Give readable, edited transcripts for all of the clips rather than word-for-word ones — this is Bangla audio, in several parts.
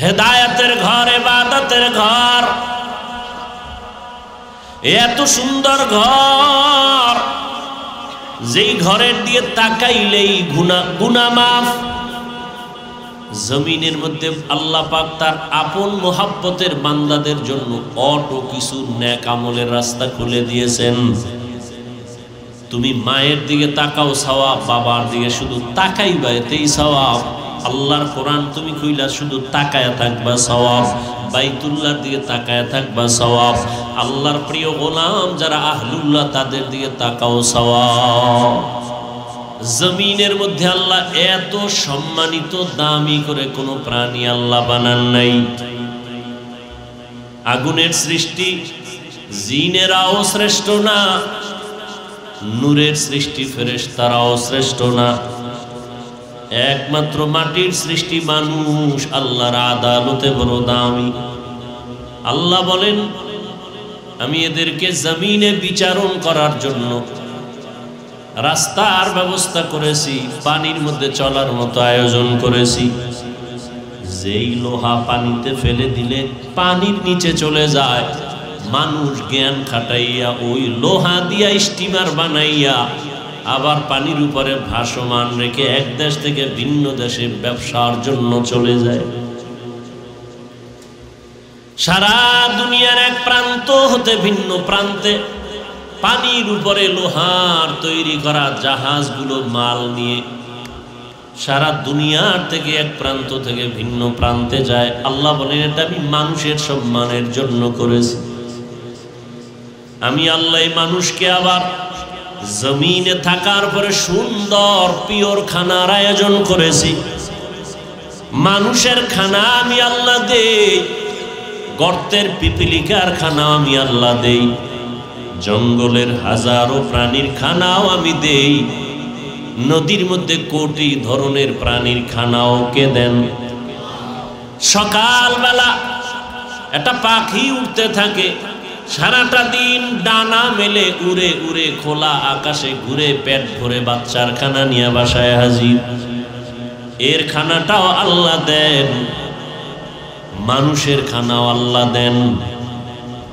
হেদায়েতের ঘর, ইবাদতের ঘর, এত সুন্দর ঘর যেই ঘরের দিয়ে তাকাইলেই গুনাহ মাফ। জমিনের মধ্যে আল্লাহ পাক তার আপন মোহাব্বতের বান্দাদের জন্য অটো কিছু নেক আমলের রাস্তা খুলে দিয়েছেন। তুমি মায়ের দিকে তাকাও সওয়াব, বাবার দিকে শুধু তাকাইবা এতেই সওয়াব। আল্লাহর কোরআন তুমি কইলা শুধু তাকায়া থাকবা সওয়াব, বাইতুল্লাহর দিকে তাকায়া থাকবা সওয়াব, আল্লাহর প্রিয় গোলাম যারা আহলুল্লাহ তাদের দিকে তাকাও সওয়াব। জমিনের মধ্যে আল্লাহ এত সম্মানিত দামি করে কোনো প্রাণী আল্লাহ বানান নাই। আগুনের সৃষ্টি জিনেরাও শ্রেষ্ঠ না, নূরের সৃষ্টি ফেরেশতারাও শ্রেষ্ঠ না, একমাত্র মাটির সৃষ্টি মানুষ আল্লাহর আদালতে বড় দামি। আল্লাহ বলেন আমি এদেরকে জমিনে বিচারণ করার জন্য রাস্তার ব্যবস্থা করেছি, পানির মধ্যে চলার মতো আয়োজন করেছি। যেই লোহা পানিতে ফেলে দিলে পানির নিচে চলে যায়, মানুষ জ্ঞান খাটাইয়া ওই লোহা দিয়া স্টিমার বানাইয়া আবার পানির উপরে ভাসমান রেখে এক দেশ থেকে ভিন্ন দেশে ব্যবসার জন্য চলে যায়। সারা দুনিয়ার এক প্রান্ত হতে ভিন্ন প্রান্তে পানির উপরে লোহার তৈরি করা জাহাজগুলো মাল নিয়ে সারা দুনিয়ার থেকে এক প্রান্ত থেকে ভিন্ন প্রান্তে যায়। আল্লাহ বলেন এটা আমি মানুষের সম্মানের জন্য করেছি। আমি আল্লাহ মানুষকে আবার জমিনে থাকার পরে সুন্দর পিওর খানার আয়োজন করেছি। মানুষের খানা আমি আল্লাহ দেই, গর্তের পিপিলিকার খানা আমি আল্লাহ দেই, জঙ্গলের হাজারো প্রাণীর খানাও আমি দেই, নদীর মধ্যে কোটি ধরনের প্রাণীর খানাও কে দেন। সকালবেলা একটা পাখি উঠতে থাকে, সারাটা দিন ডানা মেলে উড়ে উড়ে খোলা আকাশে ঘুরে পেট ভরে বাচ্চার খানা নিয়ে বাসায় হাজির। এর খানাটাও আল্লাহ দেন, মানুষের খানাও আল্লাহ দেন।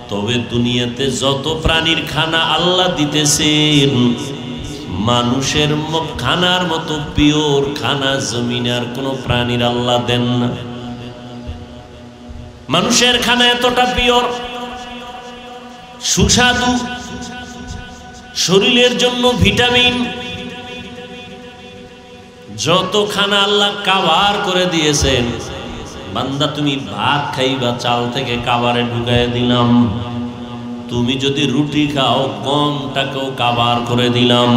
তবে দুনিয়াতে যত প্রাণীর খানা আল্লাহ দিতেছেন, মানুষের খানার মতো পিওর খানা জমিনে আর কোনো প্রাণীর আল্লাহ দেন না। মানুষের খানা এতটা পিওর, সুস্বাদু, শরীরের জন্য ভিটামিন, যত খানা আল্লাহ কাভার করে দিয়েছেন। বান্দা তুমি ভাত খাইবা, চাল থেকে কাভারে ঢুকাই দিলাম। তুমি যদি রুটি খাও, গমটাকেও কাভার করে দিলাম।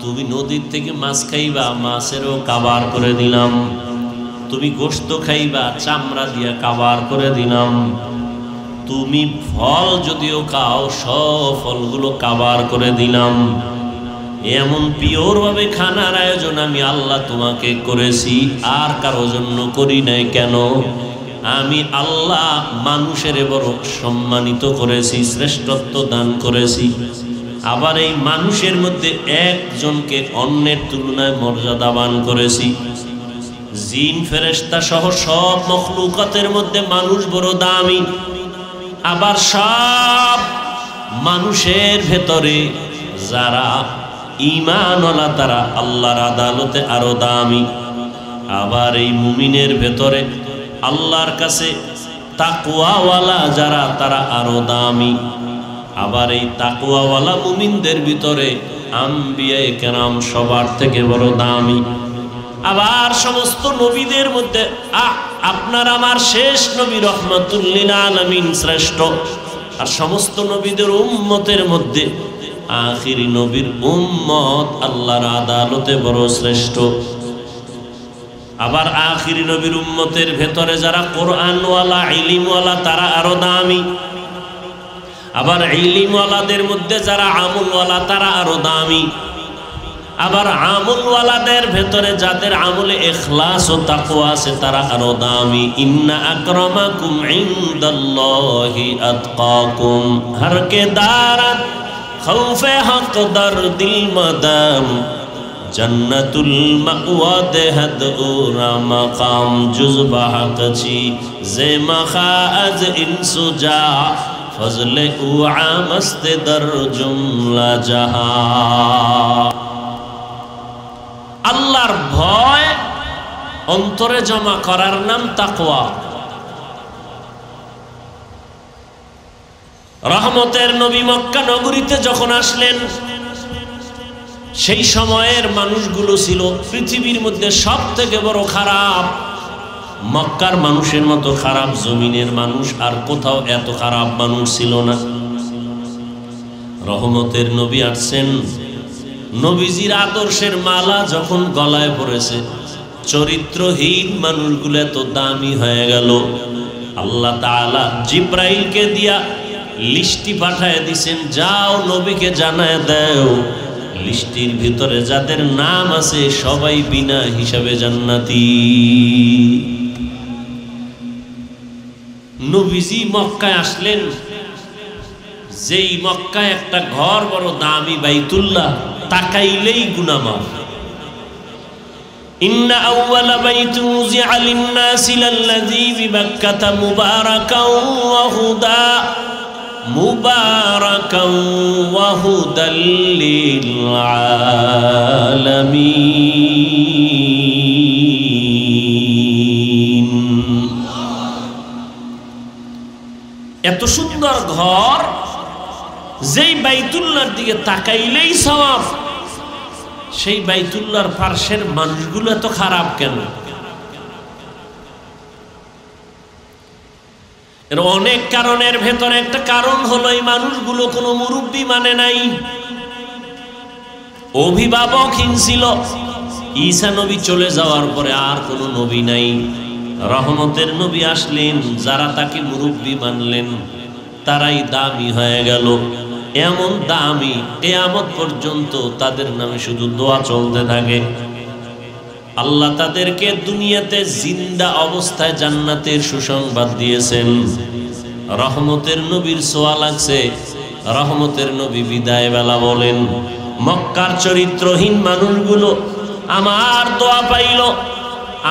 তুমি নদীর থেকে মাছ খাইবা, মাছেরও কাভার করে দিলাম। তুমি গোশত খাইবা, চামড়া দিয়া কাভার করে দিলাম। তুমি ফল যদিও খাও, সব ফলগুলো কাভার করে দিলাম। এমন পিওর ভাবে খানার আয়োজন আমি আল্লাহ তোমাকে করেছি, আর কারো জন্য করি নাই। কেন? আমি আল্লাহ মানুষের বড় সম্মানিত করেছি, শ্রেষ্ঠত্ব দান করেছি। আবার এই মানুষের মধ্যে একজনকে অন্যের তুলনায় মর্যাদাবান করেছি। জিন ফেরেশতা সহ সব মখলুকাতের মধ্যে মানুষ বড় দামি। আবার সব মানুষের ভেতরে যারা ঈমানওয়ালা তারা আল্লাহর আদালতে আরো দামি। আবার এই মুমিনের ভেতরে আল্লাহর কাছে তাকওয়াওয়ালা যারা তারা আরো দামি। আবার এই তাকওয়াওয়ালা মুমিনদের ভিতরে আম্বিয়ায়ে কেরাম সবার থেকে বড় দামি। আবার সমস্ত নবীদের মধ্যে আপনার আমার শেষ নবী রহমাতুল লিল আলামিন শ্রেষ্ঠ। আর সমস্ত নবীদের উম্মতের মধ্যে আখিরি নবীর উম্মত আল্লাহর আদালতে বড় শ্রেষ্ঠ। আবার আখিরি নবীর উম্মতের ভেতরে যারা কোরআনওয়ালা, ইলমওয়ালা তারা আরো দামি। আবার ইলমওয়ালাদের মধ্যে যারা আমলওয়ালা তারা আরো দামি। আবার আমলওয়ালাদের ভেতরে যাদের আমলে ইখলাস ও তাকওয়া আছে তারা আরো দামি। ইন্না আকরামাকুম ইনদাল্লাহি আতকাকুম, হর কে দারাত খৌফে হক দর দিল মাদাম, জন্নতুল মাওয়া দেহদ ওরা মাকাম জুজবা হাকছি জে মাখাজ ইনসুজা ফজলে উ আমস্তে দর জুমলা জাহা। আল্লাহর ভয় অন্তরে জমা করার নাম তাকওয়া। রহমতের নবী মক্কা নগরীতে যখন আসলেন, সেই সময়ের মানুষগুলো ছিল পৃথিবীর মধ্যে সব থেকে বড় খারাপ। মক্কার মানুষের মতো খারাপ জমিনের মানুষ আর কোথাও এত খারাপ মানুষ ছিল না। রহমতের নবী আসছেন, নবীজির আদর্শের মালা যখন গলায় পড়েছে, চরিত্রহীন মানুষগুলো এত দামি হয়ে গেল। আল্লাহ তাআলা জিব্রাইলকে দিয়া লিস্টি পাঠায় দিছেন, যাও নবীকে জানায় দাও লিস্টির ভিতরে যাদের নাম আছে সবাই বিনা হিসাবে জান্নাতি। নবীজি মক্কায় আসলেন, যেই মক্কায় একটা ঘর বড় দামি বাইতুল্লাহ, তাকাইলেই গুনাহ মাফ। ইন্না আউওয়ালা বাইতুন উযিআ লিন-নাসি লাল্লাযী বিবাক্কাতা মুবারাকাও ওয়া হুদা মুবারাকাও ওয়া হুদাল লিল আলামিন। এত সুন্দর ঘর, যেই বাইতুল্লাহর দিকে তাকাইলেই সওয়াব, সেই বাইতুল্লাহর পার্শ্বের মানুষগুলো এত খারাপ কেন? এর অনেক কারণের ভেতরে একটা কারণ হলো এই মানুষগুলো কোনো মুরব্বী মানে নাই, অভিভাবকহীন ছিল। ঈসা নবী চলে যাওয়ার পরে আর কোনো নবী নাই। রহমতের নবী আসলেন, যারা তাকে মুরব্বী মানলেন তারাই দামি হয়ে গেল। এমন দামি কিয়ামত পর্যন্ত তাদের নামে শুধু দোয়া চলতে থাকে। আল্লাহ তাদেরকে দুনিয়াতে জিন্দা অবস্থায় জান্নাতের সুসংবাদ দিয়েছেন। রহমতের নবীর ছোঁয়া লাগছে, রহমতের নবী বিদায় বেলা বলেন, মক্কার চরিত্রহীন মানুষগুলো আমার দোয়া পাইল,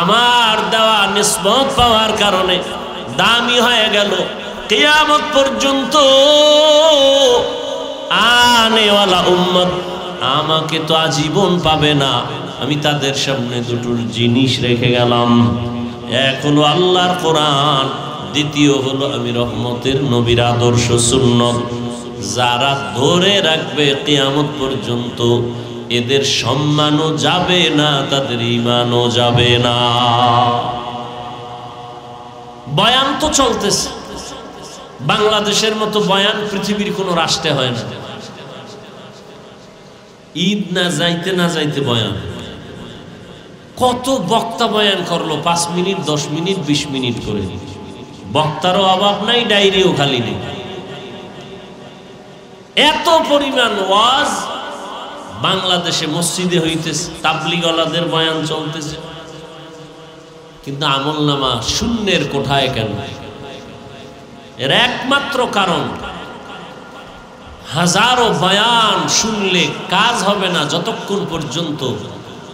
আমার দেওয়া নিসবত পাওয়ার কারণে দামি হয়ে গেল। কিয়ামত পর্যন্ত আনেওয়ালা উম্মত আমাকে তো আজীবন পাবে না। আমি তাদের সামনে দুটো জিনিস রেখে গেলাম, এক হলো আল্লাহর কোরআন, দ্বিতীয় হলো আমি রহমতের নবীর আদর্শ সুন্নত। যারা ধরে রাখবে কিয়ামত পর্যন্ত, এদের সম্মানও যাবে না, তাদের ঈমানও যাবে না। বয়ান তো চলতেছে, বাংলাদেশের মতো বয়ান পৃথিবীর কোন রাষ্ট্রে হয় না। ঈদ না যাইতে না যাইতে বয়ান, কত বক্তা বয়ান করলো, 5 মিনিট 10 মিনিট 20 মিনিট করে। বক্তারও অভাব নাই, ডায়েরিও খালি নেই। এত পরিমাণ ওয়াজ বাংলাদেশে মসজিদে হইতেছে, তাবলীগওয়ালাদের বয়ান চলতেছে, কিন্তু আমলনামা শূন্যের কোঠায় কেন? এর একমাত্র কারণ, হাজারো বয়ান শুনলে কাজ হবে না যতক্ষণ পর্যন্ত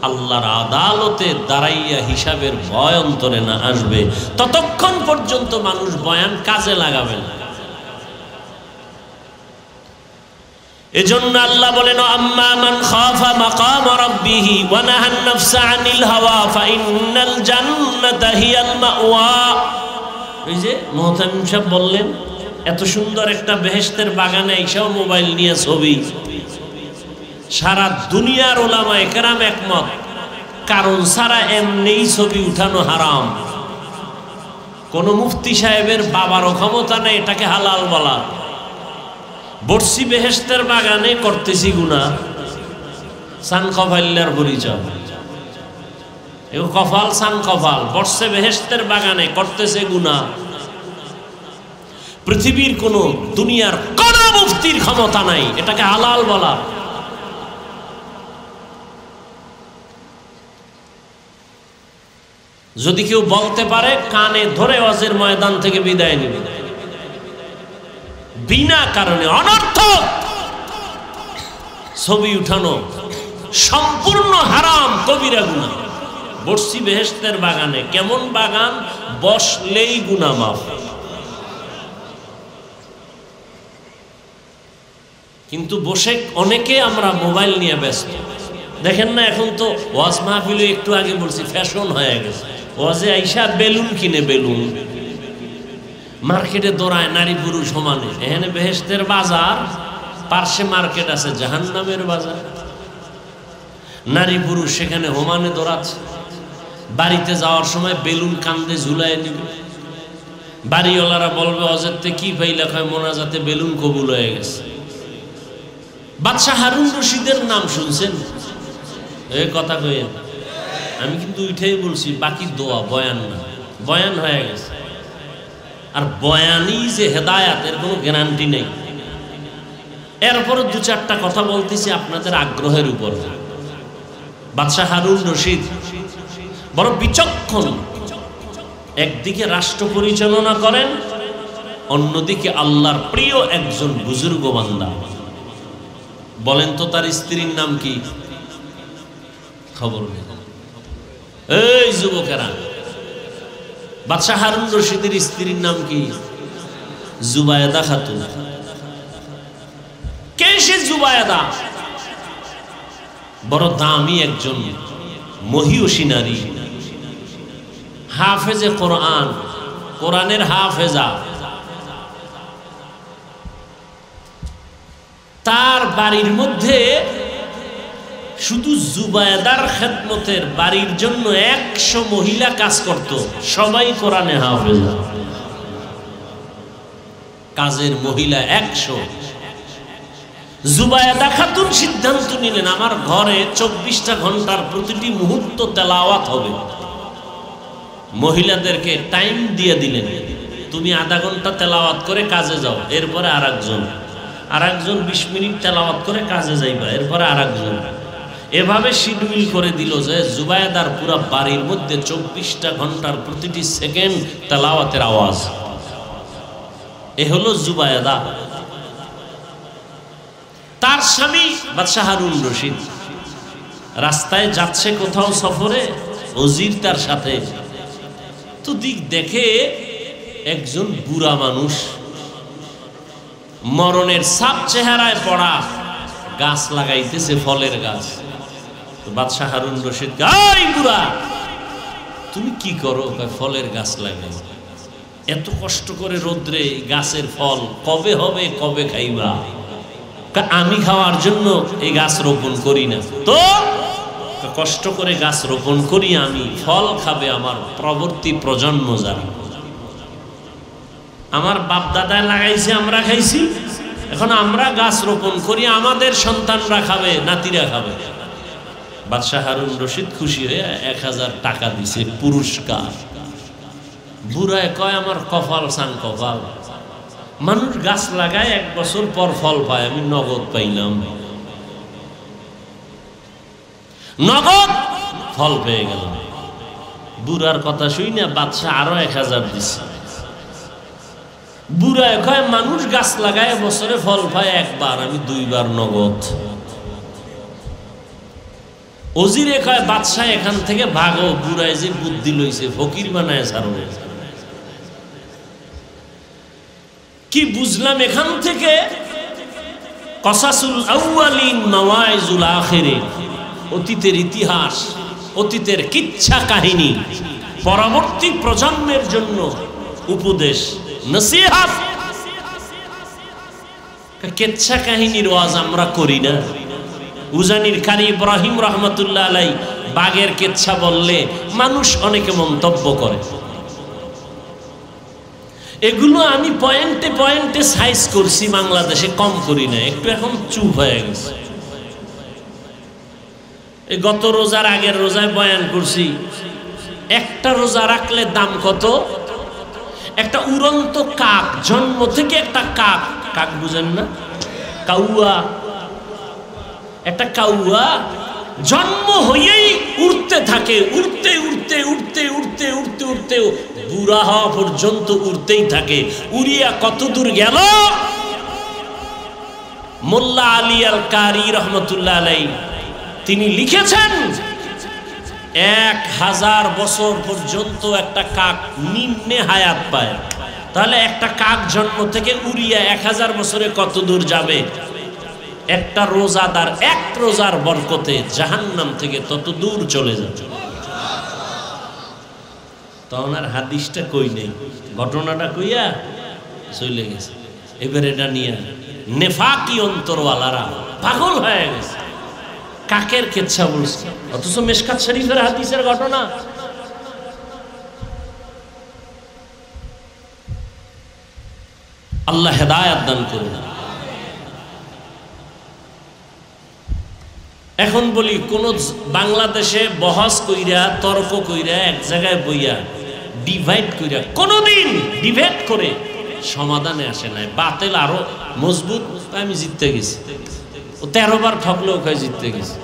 আল্লাহর আদালতে দাঁড়াইয়া হিসাবের ভয় অন্তরে না আসবে, ততক্ষণ পর্যন্ত মানুষ বয়ান কাজে লাগাবে না। এজন্য আল্লাহ বলেন, আম্মা মান খাফা মাকাম রাব্বিহি ওয়া নাহান নাফসা আনিল হাওয়া ফাইন্নাল জান্নাতা হিয়াল মাওয়া। এই যে মুহতামিম সাহেব বললেন, এত সুন্দর একটা বেহেশতের বাগানে এসেও মোবাইল নিয়ে ছবি। সারা দুনিয়ার উলামায়ে কেরাম একমত, কারণ ছাড়া এমনিই ছবি উঠানো হারাম। কোন মুফতি সাহেবের বাবারও ক্ষমতা নেই এটাকে হালাল বলা। বর্ষি বেহেশতের বাগানে করতেছি গুনাহ, সান কফাইল্লার পরিচয়। এ কফাল সান কফাল, বর্ষে বেহেশতের বাগানে করতেছে গুনাহ। পৃথিবীর কোন দুনিয়ার কোন মুফতির ক্ষমতা নাই এটাকে হালাল বলা। যদি কেউ বলতে পারে, কানে ধরে ওয়াজের ময়দান থেকে বিদায় নেবে। বিনা কারণে অনর্থক ছবি উঠানো, সম্পূর্ণ হারাম, কবিরা গুনাহ। বসছি বেহেশতের বাগানে, কেমন বাগান? বসলেই গুনাহ মাফ। কিন্তু বসে অনেকে আমরা মোবাইল নিয়ে ব্যস্ত। দেখেন না, এখন তো ওয়াজ মাহফিলে একটু আগে বলছি ফ্যাশন হয়ে গেছে। ওয়াজে আইসা বেলুন কিনে, বেলুন মার্কেটে দৌড়ায় নারী পুরুষ সমানে। এখানে বেহেশতের বাজার, পার্শ্বে মার্কেট আছে জাহান্নামের বাজার। নারী পুরুষ সেখানে হোমানে দৌড়াচ্ছে। বাড়িতে যাওয়ার সময় বেলুন কান্দে ঝুলাই নিবে। বাড়িওয়ালারা বলবে অজেরতে কি পাইলা, হয় মোনাজাতে বেলুন কবুল হয়ে গেছে। বাদশাহ হারুন রশিদের নাম শুনছেন? এই কথা কইেন, আমি কিন্তু উঠেই বলছি, বাকি দোয়া, বয়ান না। বয়ান হয়ে গেছে। আর বয়ানই যে হেদায়াত, এর কোনো গ্যারান্টি নেই। এরপরও দু চারটা কথা বলতেছি আপনাদের আগ্রহের উপর। বাদশাহ হারুন রশিদ বড় বিচক্ষণ। একদিকে রাষ্ট্র পরিচালনা করেন, অন্যদিকে আল্লাহর প্রিয় একজন বুজুর্গ বান্দা। বলেন তো তার স্ত্রীর নাম কি? খবর নেই। এই যুবকেরা, বাদশাহ হারুন রশিদের স্ত্রীর নাম কি? জুবায়েদা খাতুন। কে সে জুবায়েদা? বড় দামি একজন মহিয়সী নারী, হাফেজে কোরআন, কোরআনের হাফেজা। তার বাড়ির মধ্যে শুধু জুবায়েদার খেদমতের বাড়ির জন্য 100 মহিলা কাজ করত, সবাই কোরআনে হাফেজা। কাজের মহিলা 100। জুবায়েদা খাতুন সিদ্ধান্ত নিলেন, আমার ঘরে 24টা ঘন্টার প্রতিটি মুহূর্ত তেলাওয়াত হবে। মহিলাদেরকে টাইম দিয়ে দিলেন, তুমি আধা ঘন্টা তেলাওয়াত করে কাজে যাও, এরপরে আরেকজন 20 মিনিট তেলাওয়াত করে কাজে যাইবা, এরপরে আরেকজন। এভাবে শিডিউল করে দিল যে জুবায়েদার পুরো বাড়ির মধ্যে 24টা ঘন্টার প্রতিটি সেকেন্ড তেলাওয়াতের আওয়াজ। এ হলো জুবায়েদা। তার স্বামী বাদশাহ হারুন রশিদ রাস্তায় যাচ্ছে কোথাও সফরে, ওজির তার সাথে। তো দিক দেখে একজন বুড়া মানুষ, মরণের ছাপ চেহারায় পড়া, গাছ লাগাইতেছে, ফলের গাছ। তো বাদশাহ হারুন রশিদ, এই বুড়া তুমি কি করো? ফলের গাছ লাগাই। এত কষ্ট করে রোদ্রে গাছের ফল কবে হবে, কবে খাইবা? আমি খাওয়ার জন্য এই গাছ রোপণ করি না, তো কষ্ট করে গাছ রোপণ করি আমি, ফল খাবে আমার পরবর্তী প্রজন্ম যারা। আমার বাপ দাদায় লাগাইছে, আমরা খাইছি, এখন আমরা গাছ রোপণ করি, আমাদের সন্তানরা খাবে, নাতিরা খাবে। বাদশাহ হারুন রশিদ খুশি হয়ে 1000 টাকা দিছে পুরস্কার। বুড়ায় কয়, আমার কপাল সান কপাল, মানুষ গাছ লাগায় 1 বছর পর ফল পায়, আমি নগদ পাইলাম। নগদ ফল পেয়ে গেলাম। বুড়ার কথা শুই না, বাদশাহ আরো 1000 দিছে। বুড়ায় কয়, মানুষ গাছ লাগায় বছরে ফল পায় একবার, আমি 2 বার নগদ। ওজিরে কয়, বাদশাহ এখান থেকে ভাগো, বুড়ায় যে বুদ্ধি লইছে, ফকির বানায় ছাড়বে। কি বুঝলাম এখান থেকে? কসাসুল আউয়ালিন মাওয়াইজুল আখিরিন, অতীতের ইতিহাস, অতীতের কিচ্ছা কাহিনী পরবর্তী প্রজন্মের জন্য উপদেশ, নসিহত। কিচ্ছা কাহিনীর ওয়াজ আমরা করি না। উজানির কারি ইব্রাহিম রহমতুল্লাহ আলাই বাঘের কিচ্ছা বললে মানুষ অনেকে মন্তব্য করে। এগুলো আমি পয়েন্টে পয়েন্টে সাইজ করছি, বাংলাদেশে কম করি না, একটু এখন চুপ হয়ে গেছে। এই গত রোজার আগের রোজায় বয়ান করছি, একটা রোজা রাখলে দাম কত? একটা উড়ন্ত কাক, জন্ম থেকে একটা কাক, কাক বুঝেন না, কাউয়া, একটা কাউয়া জন্ম হয়েই উড়তে থাকে, উড়তে উড়তে উড়তে উড়তে উড়তে উড়তে বুড়া হওয়া পর্যন্ত উড়তেই থাকে। উড়িয়া কত দূর গেল? মোল্লা আলী আল কারি রহমতুল্লাহ আলাই তিনি লিখেছেন 1000 বছর পর্যন্ত একটা কাক নিম্নে হায়াত পায়। তাহলে একটা কাক জন্ম থেকে উড়িয়া 1000 বছরে কত দূর যাবে? একটা রোজাদার এক রোজার বরকতে জাহান্নাম থেকে তত দূর চলে যাবে। তখন আর হাদিসটা কই নেই, ঘটনাটা কইয়া চলে গেছে। এবার এটা নিয়ে নেফাকি অন্তরওয়ালারা পাগল হয়ে গেছে, কাকের কেচ্ছা বলছে, অথচ মিশকাত শরীফের হাদিসের ঘটনা। আল্লাহ হেদায়েত দান করুন। এখন বলি, কোন বাংলাদেশে বহস কইরা তর্ক কইরা এক জায়গায় বইয়া ডিভাইড কইরা কোনদিন ডিবেট করে সমাধানে আসে নাই। বাতিল আরো মজবুত, আমি জিততে গেছি, ও 13 বার ঠকলেও কয় জিততে গেছি।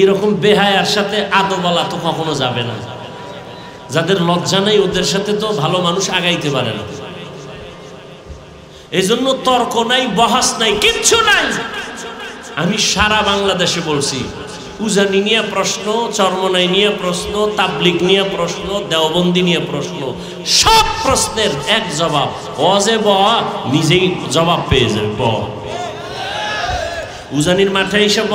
এরকম বেহায়ার সাথে আদো বলা তো কখনো যাবে না। যাদের লজ্জা নাই ওদের সাথে তো ভালো মানুষ আগাইতে পারে না। এই জন্য তর্ক নাই, বহাস নাই, কিচ্ছু নাই। আমি সারা বাংলাদেশে বলছি, উজানি নিয়ে প্রশ্ন, চরমনাই নিয়ে প্রশ্ন, তাবলিগ নিয়ে প্রশ্ন, দেওবন্দি নিয়ে প্রশ্ন, সব প্রশ্নের এক জবাব, ওয়াজে ব নিজেই জবাব পেয়ে যাবে। ব উজানির মাঠে এসে ব,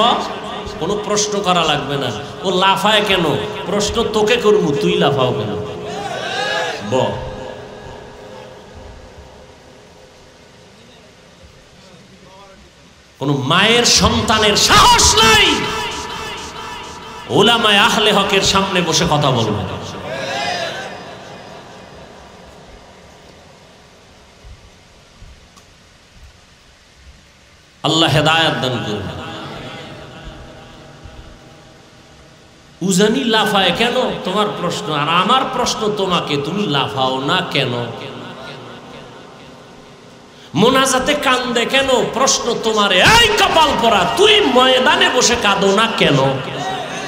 কোনো প্রশ্ন করা লাগবে না। ও লাফায় কেন? প্রশ্ন তোকে করবো, তুই লাফাও কেন? ব কোন মায়ের সন্তানের সাহস নাই উলামায়ে আহলে হকের সামনে বসে কথা বলবে। আল্লাহ হেদায়েত দান করুন। উজানি লাফায় কেন? তোমার প্রশ্ন আর আমার প্রশ্ন তোমাকে, তুমি লাফাও না কেন? মোনাজাতে কান্দে কেন? প্রশ্ন তোমারে, এই কপাল পরা, তুই ময়দানে বসে কাঁদো না কেন?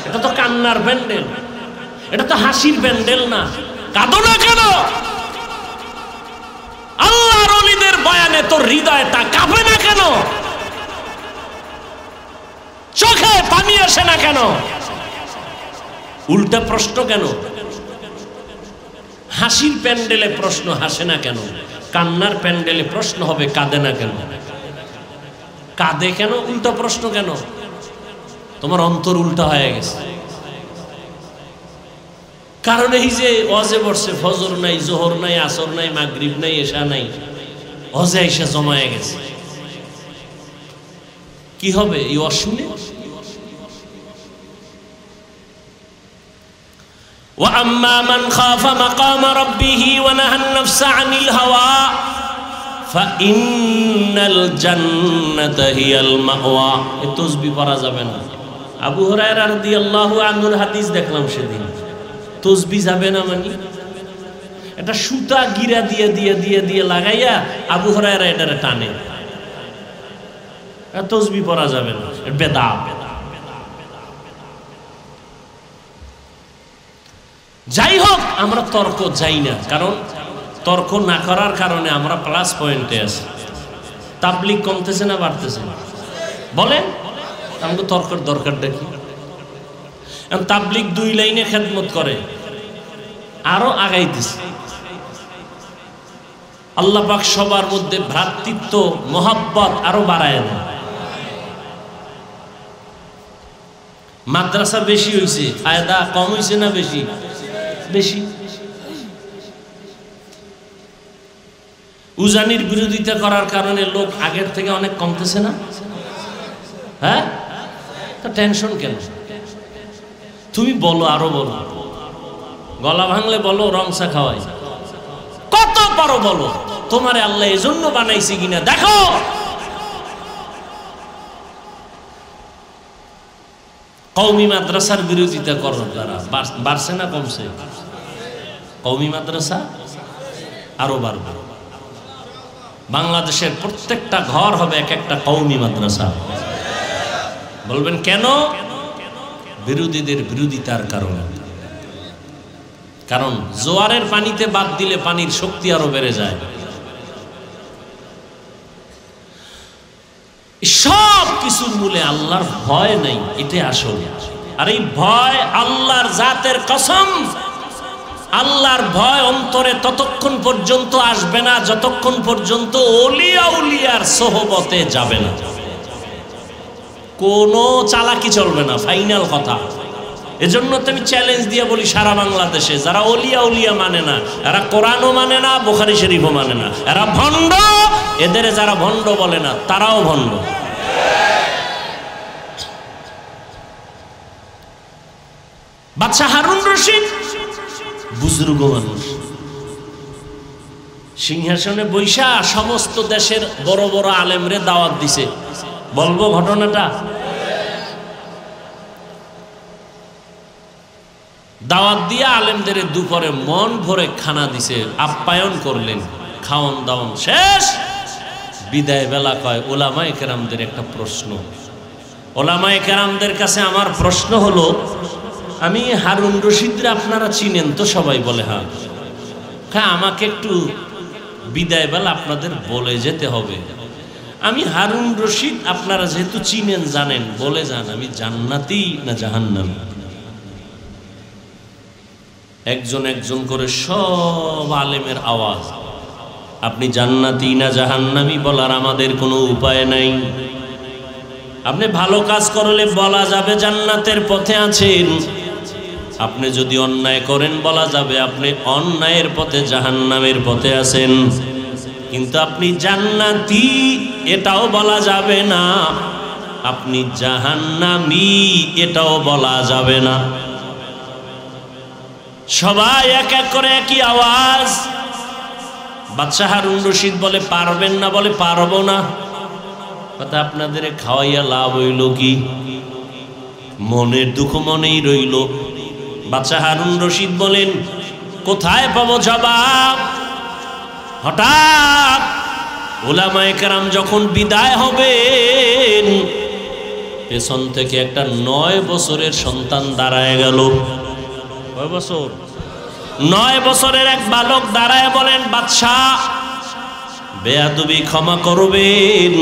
এটা তো কান্নার প্যান্ডেল, এটা তো হাসির প্যান্ডেল না। কাঁদো না কেন? আল্লাহর ওলিদের বয়ানে তোর হৃদয়টা কাঁপে না কেন? চোখে পানি আসে না কেন? উল্টা প্রশ্ন কেন? হাসির প্যান্ডেলে প্রশ্ন হাসে না কেন? কান্নার প্যান্ডেলে প্রশ্ন হবে কাঁদে না কেন? কাঁদে কেন? উল্টা প্রশ্ন কেন? তোমার অন্তর উল্টা হয়ে গেছে। কারণ এই যে ওয়াজে বসছে, ফজর নাই, জোহর নাই, আসর নাই, মাগরিব নাই, এশা নাই, ওয়াজে এসে জমায়ে গেছে। কি হবে এই ওয়াজ শুনে? وَأَمَّا مَنْ خَافَ مَقَامَ رَبِّهِ وَنَهَى النَّفْسَ عَنِ الْهَوَى فَإِنَّ الْجَنَّةَ هِيَ الْمَأْوَى। এই তাসবিহ পড়া যাবে না। আবু হুরায়রা রাদিয়াল্লাহু আনহুর হাদিস দেখলাম সেদিন। তাসবিহ যাবে না মানে এটা সুতা গিরা দিয়ে দিয়ে দিয়ে দিয়ে লাগাইয়া আবু হুরায়রা এটারে টানে। তাসবিহ পড়া যাবে না, বেদাত। যাই হোক, আমরা তর্ক যাই না, কারণ তর্ক না করার কারণে আমরা প্লাস পয়েন্টে আছি। তাবলিগ কমতেছে না বাড়তেছে? বলেন, আমাকে তর্কের দরকারটা কি? তাবলিগ 2 লাইনে খেদমত করে, আরো আগাইতেছে। আল্লাহ পাক সবার মধ্যে ভ্রাতৃত্ব, মহব্বত আরো বাড়ায় না। মাদ্রাসা বেশি হয়েছে, ফায়দা কম হয়েছে না বেশি? বেশি। উজানির বিরোধিতা করার কারণে লোক আগের থেকে অনেক কমতেছে না? হ্যাঁ, তা টেনশন কেন? তুমি বলো, আরো বলো। গলা ভাঙলে বলো, রংসা খাওয়াই, কত পারো বলো। তোমারে আল্লাহ এজন্য বানাইছে কিনা দেখো। কওমি মাদ্রাসার বিরোধিতা করো তারা, বাড়ছে না কমছে? কওমি মাদ্রাসা আরো বাড়বে। বাংলাদেশের প্রত্যেকটা ঘর হবে এক একটা কওমি মাদ্রাসা। বলবেন কেন? বিরোধীদের বিরোধিতার কারণে। কারণ জোয়ারের পানিতে বাদ দিলে পানির শক্তি আরো বেড়ে যায়। সব কিছুর মূলে আল্লাহর ভয় নেই, এটাই আসল। আর এই ভয় আল্লাহর জাতের কসম, আল্লাহর ভয় অন্তরে ততক্ষণ পর্যন্ত আসবে না যতক্ষণ পর্যন্ত ওলিয়া উলিয়ার সোহবতে যাবে না। কোনো চালাকি চলবে না, ফাইনাল কথা। এজন্য তো আমি চ্যালেঞ্জ দিয়ে বলি, সারা বাংলাদেশে যারা ওলিয়া উলিয়া মানে না, এরা কোরআনও মানে না, বুখারী শরীফও মানে না, এরা ভণ্ড। এদের যারা ভণ্ড বলে না তারাও ভণ্ড। বাদশাহ হারুন রশিদ বুজুর্গ মানুষ, সিংহাসনে বৈশা সমস্ত দেশের বড় বড় আলেমরে দাওয়াত দিছে। বলবো ঘটনাটা? দাওয়াত দিয়ে আলেমদের দুপুরে মন ভরে খানা দিছে, আপ্যায়ন করলেন, খাওয়ান দাওয়ান শেষ। বিদায় বেলা কয়, ওলামায়ে কেরামদের একটা প্রশ্ন। ওলামায়ে কেরামদের কাছে আমার প্রশ্ন হলো, আমি হারুন রশিদরে আপনারা চিনেন তো? সবাই বলে হ্যাঁ। আমাকে একটু বিদায় বেলা আপনাদের বলে যেতে হবে, আমি হারুন রশিদ আপনারা যেহেতু চিনেন জানেন, বলে যান আমি জান্নাতি না জাহান্নামী। একজন একজন করে সব আলেমের আওয়াজ, আপনি জান্নাতি না জাহান্নামী বলার আমাদের কোনো উপায় নাই। আপনি ভালো কাজ করলে বলা যাবে জান্নাতের পথে আছেন, আপনি যদি অন্যায় করেন বলা যাবে আপনি অন্যায়ের পথে জাহান্নামের পথে আছেন। কিন্তু আপনি জান্নাতি এটাও বলা যাবে না, আপনি জাহান্নামী এটাও বলা যাবে না। সবাই এক এক করে একই আওয়াজ। বাদশাহ হারুন রশিদ বলে পারবেন না, বলে পারবো না। কথা আপনাদের খাওয়াইয়া লাভ হইল কি? মনের দুঃখ মনেই রইল। বাদশাহ হারুন রশিদ বলেন কোথায় পাবো জবাব? হঠাৎ উলামায়ে কেরাম যখন বিদায় হবেন, পেছন থেকে একটা 9 বছরের সন্তান দাঁড়ায় গেল। কয় বছর? 9 বছরের এক বালক দাঁড়ায় বলেন, বাদশাহ বেয়াদবি ক্ষমা করবেন,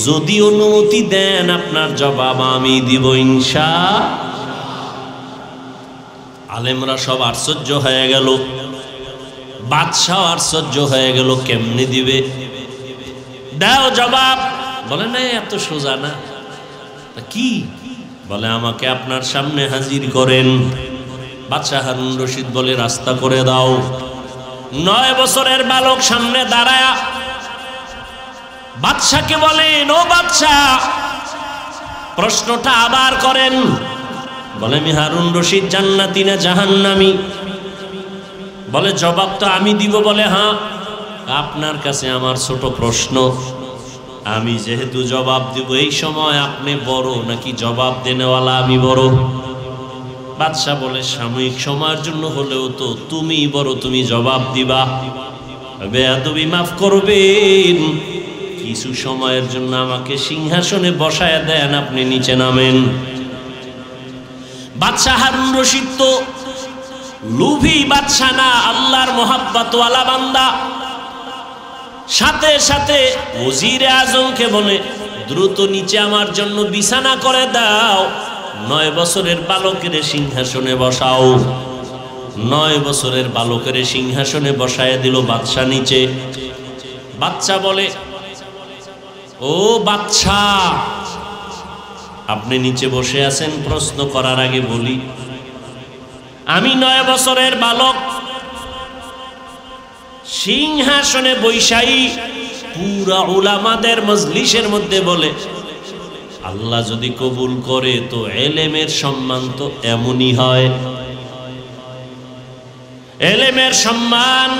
যদি অনুমতি দেন আপনার জবাব আমি দিব ইনশাআল্লাহ। আলেমরা সব আশ্চর্য হয়ে গেল, বাদশাহ আশ্চর্য হয়ে গেল, কেমনি দিবে? দাও জবাব। বলে না এত সোজা না। কি? বলে আমাকে আপনার সামনে হাজির করেন। বাদশাহ হারুন রশিদ বলে রাস্তা করে দাও। 9 বছরের বালক সামনে দাঁড়ায় বাদশাকে বলেন, ও বাদশাহ প্রশ্নটা আবার করেন। বলে আমি হারুন রশিদ জান্নাতি না জাহান্নামী? বলে জবাব তো আমি দিব। বলে হ্যাঁ, আপনার কাছে আমার ছোট প্রশ্ন, আমি যেহেতু জবাব দিব এই সময় আপনি বড় নাকি জবাব দেনেওয়ালা আমি বড়? বাদশাহ বলে সাময়িক সময়ের জন্য হলেও তো তুমি বড়, তুমি জবাব দিবা। বেয়াদবি মাফ করবেন, কিছু সময়ের জন্য আমাকে সিংহাসনে বসায় দেন, আপনি নিচে নামেন। বাদশাহ হারুন রশিদ তো লুভি বাদশাহ না, আল্লাহর মোহাব্বতওয়ালা বান্দা। সাথে সাথে ওজিরে আজমকে বলে দ্রুত নিচে আমার জন্য বিছানা করে দাও, 9 বছরের বালকের সিংহাসনে বসাও। 9 বছরের বালকের সিংহাসনে বসায় দিল বাদশাহ নিচে। বাদশাহ বলে, ও বাদশাহ আপনি নিচে বসে আছেন, প্রশ্ন করার আগে বলি আমি 9 বছরের বালক সিংহাসনে বৈশাই পুরা উলামাদের মজলিসের মধ্যে বলে আল্লাহ যদি কবুল করে তো এলেমের সম্মান তো এমনই হয়। এলেমের সম্মান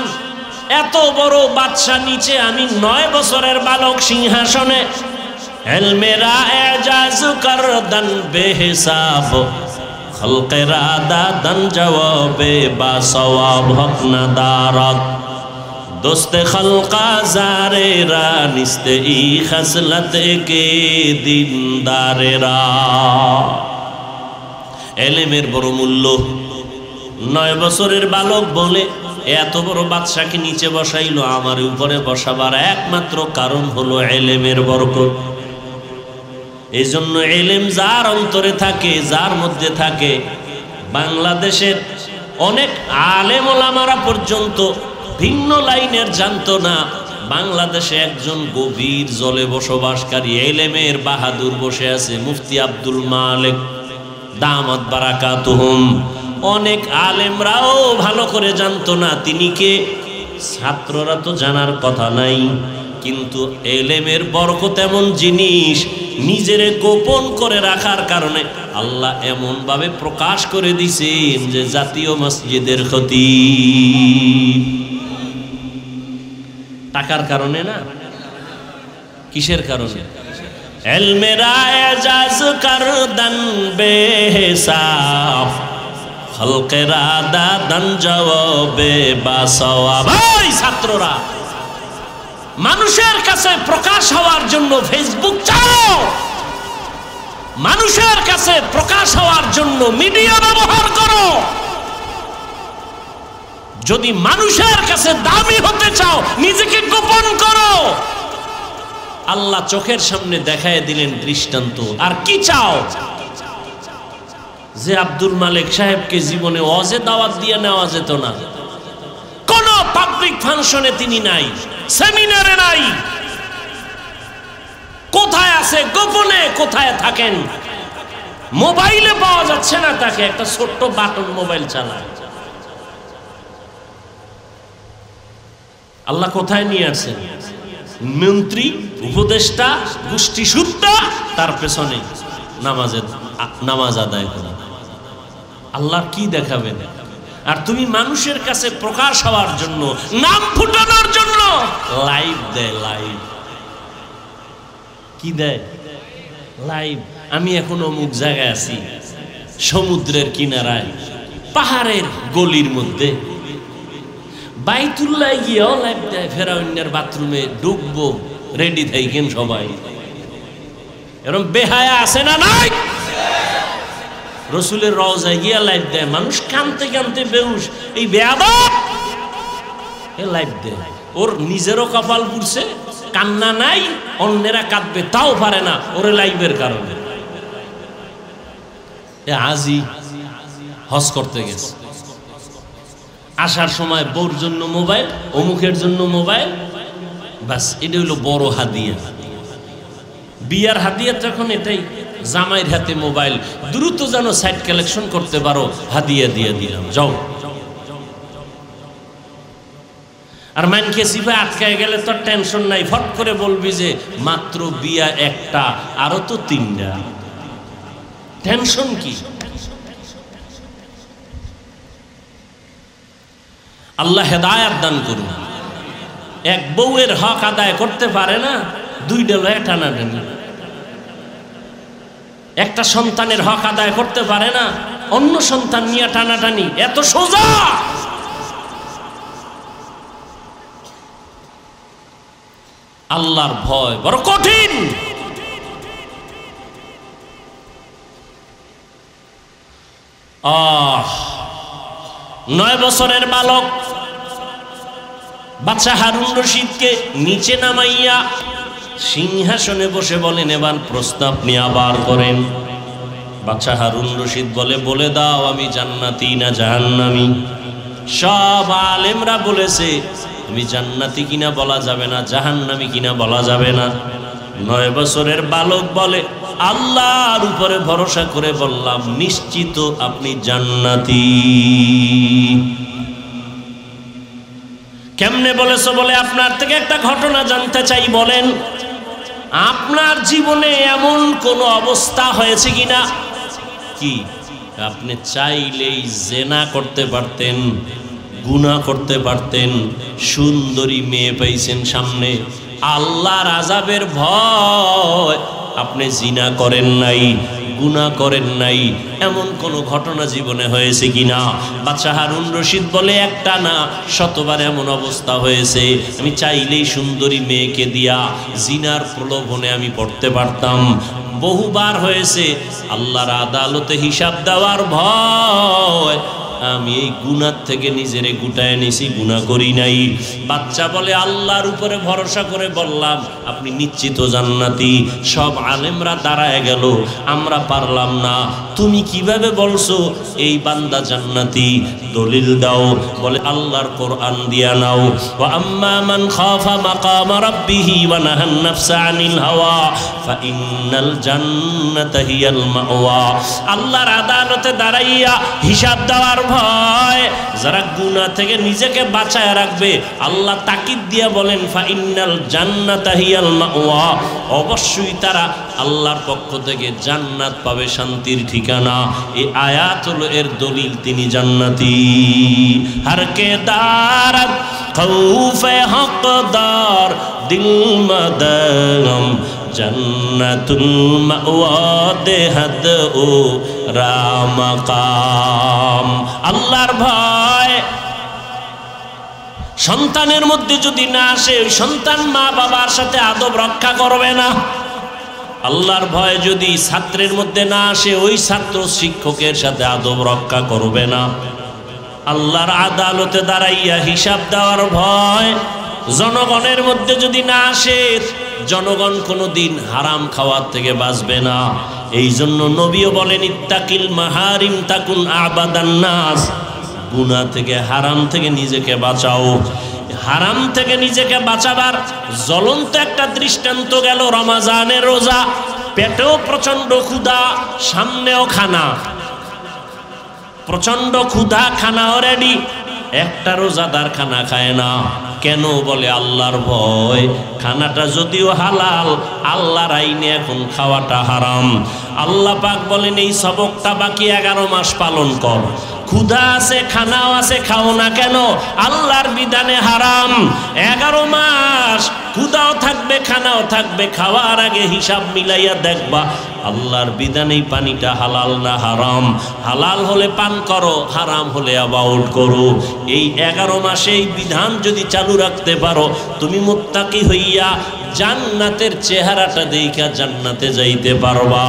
এত বড় বাদশা নিচে, আমি 9 বছরের বালক সিংহাসনে। এলমেরা এজাজ করদান বেহিসাব, খলকেরা দাদান জবাবে বা সওয়াব হক না দারাত, দোস্তে খলকা জারেরা নিস্তে ই খসলত কে দিনদারেরা। এলেমের বড় মূল্য। 9 বছরের বালক বলে এত বড় বাদশাকে নিচে বসাইলো, আমার উপরে বসাবার একমাত্র কারণ হলো এলেমের বরকত। এই জন্য ইলম যার অন্তরে থাকে, যার মধ্যে থাকে, বাংলাদেশের অনেক আলেম ওলামারা পর্যন্ত ভিন্ন লাইনের জানতো না। বাংলাদেশে একজন গভীর জলে বসবাসকারী ইলমের বাহাদুর বসে আছে, মুফতি আব্দুল মালিক দামাত বারাকাতুহুম। অনেক আলেমরাও ভালো করে জানতো না তিনি কে, ছাত্ররা তো জানার কথা নাই। কিন্তু ইলমের বরকত এমন জিনিস, নিজেরে গোপন করে রাখার কারণে আল্লাহ এমন ভাবে প্রকাশ করে দিয়েছেন যে জাতীয় মসজিদের খতিব। টাকার কারণে না, কিসের কারণে? ইলমেরা এজাজ করদান বেহিসাব, খলকেরা দাদান জবাবে বাসওয়াব। ভাই ছাত্ররা, মানুষের কাছে প্রকাশ হওয়ার জন্য ফেসবুক চালাও, মানুষের কাছে প্রকাশ হওয়ার জন্য মিডিয়া ব্যবহার করো। যদি মানুষের কাছে দামি হতে চাও, নিজেকে গোপন করো। আল্লাহ চোখের সামনে দেখায় দিলেন দৃষ্টান্ত। আর কি চাও? যে আব্দুল মালিক সাহেবকে জীবনে ওয়াজে দাওয়াত দিয়ে নেওয়া যেত না, কোন পাবলিক ফাংশনে তিনি নাই, সেমিনারে নাই। কোথায় আছে? গোপনে কোথায় থাকেন? মোবাইলে পাওয়া যাচ্ছে না তাকে, একটা ছোট্ট বাটন মোবাইল চালায়। আল্লাহ কোথায় নিয়ে আসেন? মন্ত্রী, উপদেষ্টা, গোষ্ঠী সুদ্ধা, তার পেছনে নামাজ আদায় করা। আল্লাহ কি দেখাবেন? আর তুমি মানুষের কাছে প্রকাশ হওয়ার জন্য, নাম ফুটানোর জন্য লাইভ দেয়। লাইভ কি দেয়? লাইভ। আমি এখন অমুক জায়গায় আছি, সমুদ্রের কিনারায়, পাহাড়ের গলির মধ্যে, বাইতুল্লাহ গিয়েও লাইভ দেয়। ফেরাউনের বাথরুমে ঢুকবো, রেডি থাকেন সবাই। এরকম বেহায়া আছে না নাই? রসুলের রওজায় গিয়া লাইভ দেয়, মানুষ কানতে কানতে বেহুশ। এই বেয়াদব এ লাইভ দেয়। ওর নিজেরও কপাল পুড়ছে, কান্না নাই, অন্যেরা কাঁদবে তাও পারে না ওরে লাইভের কারণে। এ আজি হজ করতে গেছে, আসার সময় বউর জন্য মোবাইল, অমুকের জন্য মোবাইল, বাস এটা হইলো বড় হাদিয়া। বিয়ার হাদিয়া তখন এটাই, জামাইয়ের হাতে মোবাইল, দ্রুত যেন সাইট কালেকশন করতে পারো, হাদিয়া দিয়ে দিলাম, যাও। আর মানকে সিফা আটকায় গেলে তো টেনশন নাই, ফট করে বলবি যে মাত্র বিয়া একটা, আরো তো তিনটা, টেনশন কি? আল্লাহ হেদায়েত দান করুন। এক বউয়ের হক আদায় করতে পারে না, দুইটা লয়ে টানাটানি। একটা সন্তানের হক আদায় করতে পারে না, অন্য সন্তান নিয়ে টানাটানি। এত সোজা? আল্লাহর ভয় বড় কঠিন। 9 বছরের বালক বাদশা হারুন রশিদকে নিচে নামাইয়া সিংহাসনে বসে বলেন, এবার প্রশ্ন আপনি আবার করেন। বাদশা হারুন রশিদ বলে দাও আমি জান্নাতি না জাহান্নামী? সব আলেমরা বলেছে তুমি জান্নাতি কিনা বলা যাবে না, জাহান্নামী কিনা বলা যাবে না। 9 বছরের বালক বলে, আল্লাহর উপরে ভরসা করে বললাম নিশ্চিত আপনি জান্নাতি। কেমনে বলেছো? বলে আপনার থেকে একটা ঘটনা জানতে চাই, বলেন আপনার জীবনে এমন কোন অবস্থা হয়েছে কিনা? কি আপনি চাইলেই জেনা করতে পারতেন, গুনাহ করতে পারতেন, সুন্দরী মেয়ে পাইছেন সামনে, আল্লাহর আযাবের ভয় আপনি জিনা করেন নাই, গুনাহ করেন নাই, এমন কোন ঘটনা জীবনে হয়েছে কিনা? বাদশা হারুন রশিদ বলে, একটা না শতবার এমন অবস্থা হয়েছে, আমি চাইলেই সুন্দরী মেয়েকে দিয়া জিনার প্রলোভনে আমি পড়তে পারতাম। বহুবার হয়েছে, আল্লাহর আদালতে হিসাব দেওয়ার ভয় আমি এই গুনাহ থেকে নিজেরে গুটায় নিছি, গুনাহ করি নাই। বাচ্চা বলে আল্লাহর উপরে ভরসা করে বললাম আপনি নিশ্চিত জান্নাতি। সব আলেমরা দাঁড়ায় গেল, আমরা পারলাম না। তুমি কিভাবে বলছো এই বান্দা জান্নাতি? দলিল দাও। বলে আল্লাহর কোরআন দিয়া নাও। ওয়া আম্মা মান খাফা মাকাম রাব্বিহি ওয়া নাহান নাফসা আনিল হাওয়া ফাইন্নাল জান্নাতা হিয়াল মাওয়া। আল্লাহর আদালতে দাঁড়াইয়া হিসাব দেওয়ার ভয় যারা গুনাহ থেকে নিজেকে বাঁচায় রাখবে, আল্লাহ তাকিদ দিয়া বলেন ফাইন্নাল জান্নাতা হিয়াল মাওয়া, অবশ্যই তারা আল্লাহর পক্ষ থেকে জান্নাত পাবে, শান্তির ঠিকানা। এই আয়াত হলো এর দলিল, তিনি জান্নাতি। हर के दारत खौफे हकदार दिल मदगम जन्नतुल मावा देहद ओ रामकाम। আল্লাহর ভয় সন্তানের মধ্যে যদি না আসে, ওই সন্তান মা বাবার সাথে আদব রক্ষা করবে না। আল্লাহর ভয় যদি ছাত্রের মধ্যে না আসে, ওই ছাত্র শিক্ষকের সাথে আদব রক্ষা করবে না। আল্লাহর আদালতে দাঁড়াইয়া হিসাব দেওয়ার ভয় জনগণের মধ্যে যদি না আসে, জনগণ কোনোদিন হারাম খাওয়ার থেকে বাঁচবে না। এই জন্য নবীও বলেন ইত্তাকিল মাহারিম তাকুন আবাদান নাস। গুনাহ থেকে, হারাম থেকে নিজেকে বাঁচাও। হারাম থেকে নিজেকে বাঁচাবার জ্বলন্ত একটা দৃষ্টান্ত গেল রমজানের রোজা। পেটেও প্রচন্ড ক্ষুধা, সামনেও খানা, প্রচন্ড ক্ষুধা, খানাও রেডি। একটা রোজাদার খানা খায় না কেন? বলে আল্লাহর ভয়। খানাটা যদিও হালাল, আল্লাহর আইনে এখন খাওয়াটা হারাম। আল্লাহ পাক বলেন এই সবকটা বাকি 11 মাস পালন কর। ক্ষুধা আছে, খানাও আছে, খাও না কেন? আল্লাহর বিধানে হারাম। 11 মাস ক্ষুধাও থাকবে, খানাও থাকবে। খাওয়ার আগে হিসাব মিলাইয়া দেখবা আল্লাহর বিধানে পানিটা হালাল না হারাম। হালাল হলে পান করো, হারাম হলে অ্যাবাউট করো। এই 11 মাসে এই বিধান যদি চালু রাখতে পারো, তুমি মুত্তাকি হইয়া জান্নাতের চেহারাটা দেখা জান্নাতে যাইতে পারবা।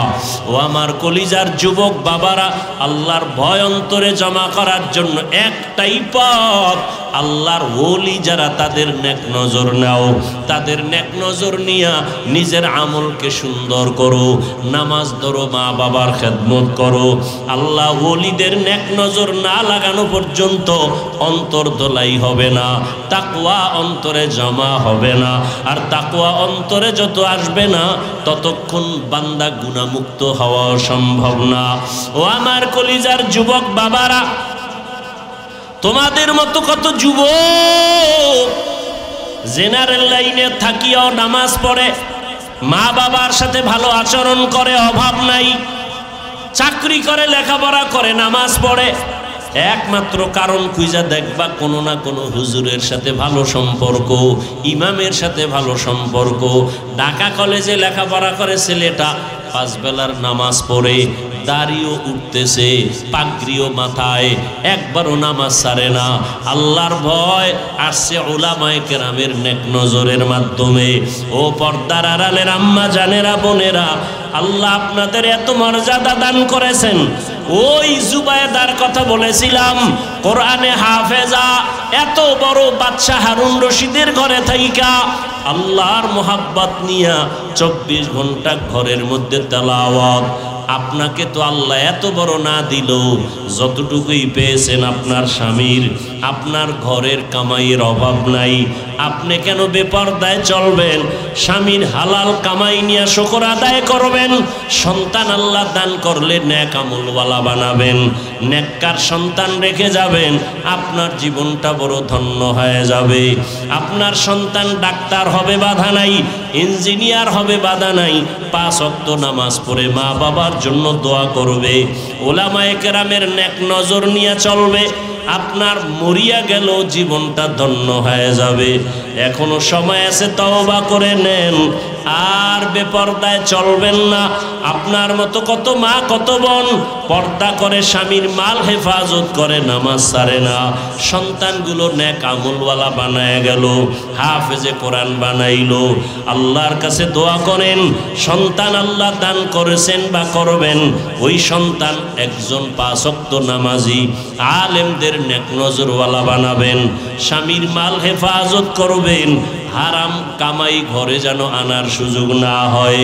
ও আমার কলিজার যুবক বাবারা, আল্লাহর ভয় অন্তরে জমা করার জন্য একটাই পথ, আল্লাহর ওলি যারা তাদের নেক নজর নাও। তাদের নেক নজর নিয়া নিজের আমলকে সুন্দর করো, নামাজ ধরো, মা বাবার খেদমত করো। আল্লাহ ওলিদের নেক নজর না লাগানো পর্যন্ত অন্তর দোলাই হবে না, তাকওয়া অন্তরে জমা হবে না। আর তাকওয়া অন্তরে যত আসবে না, ততক্ষণ বান্দা গুনাহমুক্ত হওয়া সম্ভব না। ও আমার কলিজার যুবক বাবারা, তোমাদের মতো কত যুবক জেনারেল লাইনে থাকিয়াও নামাজ পড়ে, মা বাবার সাথে ভালো আচরণ করে, অভাব নাই, চাকরি করে, লেখাপড়া করে, নামাজ পড়ে। একমাত্র কারণ খুঁজা দেখবা কোনো না কোনো হুজুরের সাথে ভালো সম্পর্ক, ইমামের সাথে ভালো সম্পর্ক। ঢাকা কলেজে লেখাপড়া করে ছেলেটা, 5 বেলার নামাজ পড়ে, দাড়িও উঠতেছে, পাগড়িও মাথায়, একবারও নামাজ ছাড়ে না। আল্লাহর ভয় আসছে উলামায়ে কেরামের নেক নজরের মাধ্যমে। ও পর্দার আড়ালের আম্মা জানেরা, বোনেরা, আল্লাহ আপনাদের এত মর্যাদা দান করেছেন। ওই জুবায়দার কথা বলেছিলাম, কোরআনে হাফেজা, এত বড় বাদশা হারুন রশিদের ঘরে থাইকা আল্লাহর মোহাব্বত নিয়া 24 ঘন্টা ঘরের মধ্যে তেলাওয়াত। আপনাকে তো আল্লাহ এত বড় না দিল, যতটুকুই পেয়েছেন আপনার স্বামীর, আপনার ঘরের কামাইয়ের অভাব নাই। আপনি কেন বেপরদায় চলবেন? স্বামীর হালাল কামাই নিয়ে শুকর আদায় করবেন। সন্তান আল্লাহ দান করলে নেক আমলওয়ালা বানাবেন, নেককার সন্তান রেখে যাবেন, আপনার জীবনটা বড় ধন্য হয়ে যাবে। আপনার সন্তান ডাক্তার হবে, বাধা নাই, ইঞ্জিনিয়ার হবে, বাধা নাই, 5 ওয়াক্ত নামাজ পড়ে মা বাবার জন্য দোয়া করবে, ওলামায়ে কেরামের নেক নজর নিয়ে চলবে। আপনার মরিয়া গেল জীবনটা ধন্য হয়ে যাবে। এখনো সময় আছে, তওবা করে নেন, আর বেপরদায় চলবেন না। আপনার মতো কত মা কত বোন পর্দা করে, স্বামীর মাল হেফাজত করে, নামাজ ছাড়ে না, সন্তানগুলো নেক আমলওয়ালা বানায় গেল, হাফেজে কোরআন বানাইলো। আল্লাহর কাছে দোয়া করেন, সন্তান আল্লাহ দান করেছেন বা করবেন, ওই সন্তান একজন 5 ওয়াক্ত নামাজি আলেমদের নেক নজরওয়ালা বানাবেন। স্বামীর মাল হেফাজত করবেন, হারাম কামাই ঘরে যেন আনার সুযোগ না হয়।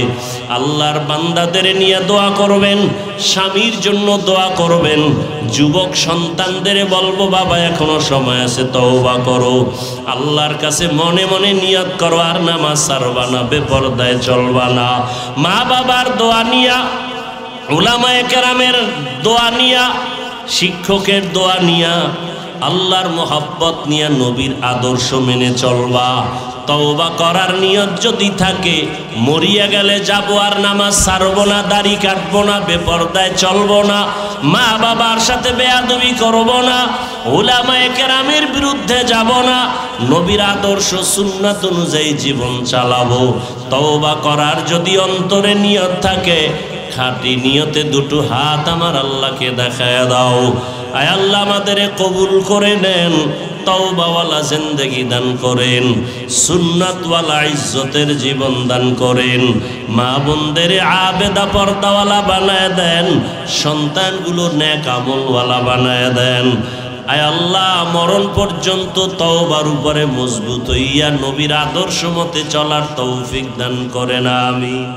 আল্লাহর বান্দাদের নিয়ে দোয়া করবেন, স্বামীর জন্য দোয়া করবেন। যুবক সন্তানদের বলবো, বাবা এখনো সময় আছে, তওবা করো, আল্লাহর কাছে মনে মনে নিয়ত করো, আর নামাজ ছাড়বা না, বেপরদায় চলবা না। মা বাবার দোয়া নিয়া, উলামায়ে কেরামের দোয়া নিয়া, শিক্ষকের দোয়া নিয়া, আল্লাহর মোহাব্বত নিয়া, নবীর আদর্শ মেনে চলবা। তওবা করার নিয়ত যদি থাকে, মরিয়া গেলে যাবো আর নামাজ ছাড়বো না, দাড়ি কাটবো না, বেপরদায় চলবো না, মা বাবার সাথে বেয়াদবি করবো না, উলামায়ে কেরামের বিরুদ্ধে যাব না, নবীর আদর্শ সুন্নাত অনুযায়ী জীবন চালাবো। তওবা করার যদি অন্তরে নিয়ত থাকে, খাঁটি নিয়তে দুটো হাত আমার আল্লাহকে দেখায় দাও। আয় আল্লাহ আমাদের কবুল করে নেন, তওবাওয়ালা জিন্দেগি দান করেন, সুন্নাতওয়ালা ইজ্জতের জীবন দান করেন, মা বোনদের আবেদা পর্দাওয়ালা বানায় দেন, সন্তানগুলো নেক আমলওয়ালা বানায় দেন। আয় আল্লাহ মরণ পর্যন্ত তওবার উপরে মজবুত হইয়া নবীর আদর্শ মতে চলার তৌফিক দান করেন, আমিন।